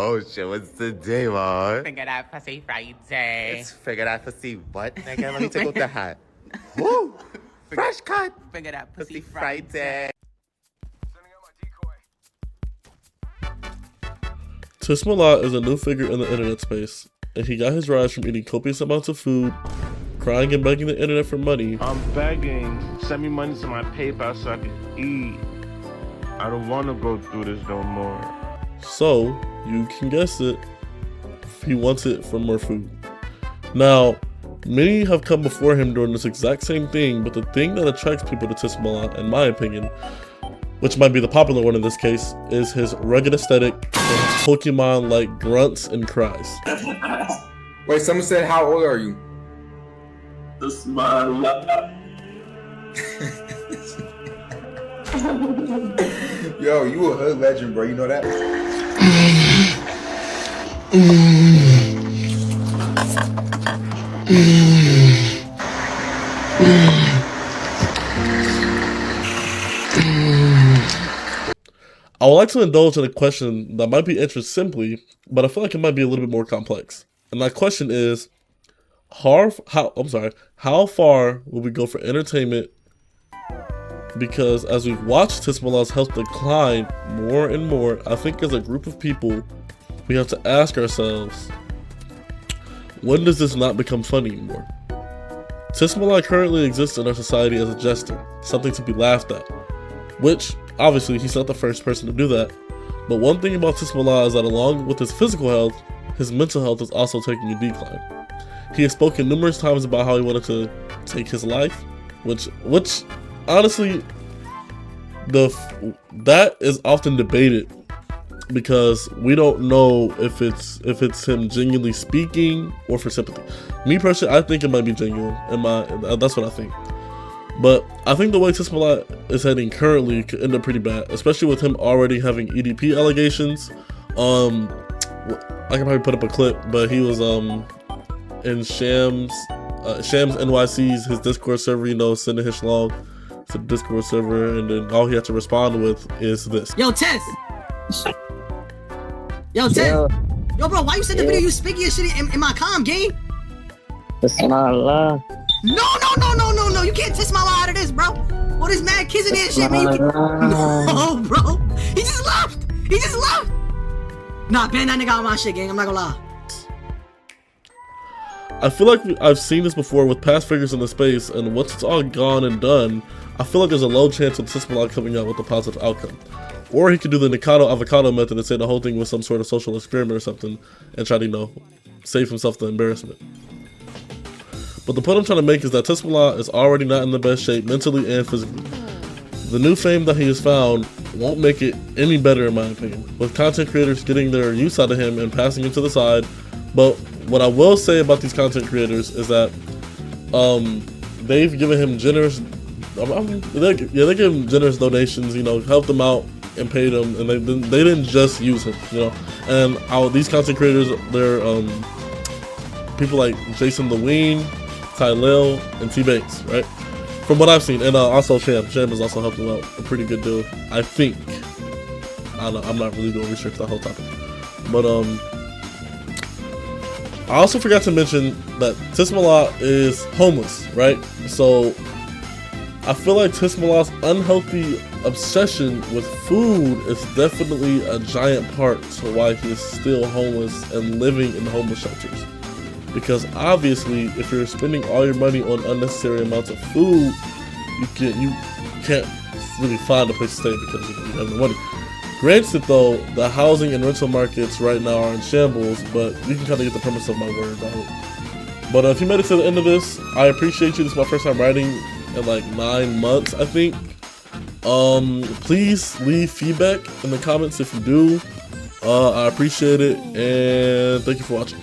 Oh shit, what's the day, man? Finger that pussy Friday. It's figure that pussy what, nigga? Let me take off the hat. Woo! Fresh cut! Finger that Pussy Friday. Tismalla is a new figure in the internet space, and he got his rise from eating copious amounts of food, crying and begging the internet for money. I'm begging. Send me money to my PayPal so I can eat. I don't want to go through this no more. So, you can guess it, he wants it for more food. Now, many have come before him doing this exact same thing, but the thing that attracts people to Tismalla, in my opinion, which might be the popular one in this case, is his rugged aesthetic and his Pokemon-like grunts and cries. Wait, someone said, how old are you? Tismalla. Yo, you a hood legend, bro. You know that? I would like to indulge in a question that might be answered simply, but I feel like it might be a little bit more complex. And that question is, how far will we go for entertainment? Because as we've watched Tismalla's health decline more and more, I think as a group of people, we have to ask ourselves, when does this not become funny anymore? Tismalla currently exists in our society as a jester, something to be laughed at, which, obviously, he's not the first person to do that. But one thing about Tismalla is that along with his physical health, his mental health is also taking a decline. He has spoken numerous times about how he wanted to take his life, which honestly, that is often debated because we don't know if it's him genuinely speaking or for sympathy. Me personally, I think it might be genuine. That's what I think. But I think the way Tismalla is heading currently could end up pretty bad, especially with him already having EDP allegations. I can probably put up a clip, but he was in Shams NYC's his Discord server, sending his schlong to the Discord server, and then all he had to respond with is this. Yo, Tess! Yo, Tess! Yo, bro, why you send the video you speaking your shit in my comm, gang? Tismalla. No, you can't Tismalla out of this, bro. All this mad kissing and shit, man. No, bro. He just left. Nah, ban that nigga out my shit, gang. I'm not gonna lie. I feel like I've seen this before with past figures in the space, and once it's all gone and done, I feel like there's a low chance of Tismalla coming out with a positive outcome. Or he could do the Nikado avocado method and say the whole thing was some sort of social experiment or something, and try to, save himself the embarrassment. But the point I'm trying to make is that Tismalla is already not in the best shape mentally and physically. The new fame that he has found won't make it any better in my opinion, with content creators getting their use out of him and passing him to the side. But what I will say about these content creators is that they've given him generous, they give him generous donations, helped him out and paid him, and they didn't just use him, And these content creators, they're people like Jason the Ween, Ty Lil, and T Banks, right? From what I've seen, and also Sham has also helped him out a pretty good deal, I think. I don't know, I'm not really doing research that whole topic, but I also forgot to mention that Tismalla is homeless, right? So I feel like Tismalla's unhealthy obsession with food is definitely a giant part to why he is still homeless and living in homeless shelters. Because obviously, if you're spending all your money on unnecessary amounts of food, you can't really find a place to stay because you have no money. Granted though, the housing and rental markets right now are in shambles, but you can kind of get the premise of my words, I hope. But if you made it to the end of this, I appreciate you. This is my first time writing in like 9 months, I think. Please leave feedback in the comments if you do. I appreciate it, and thank you for watching.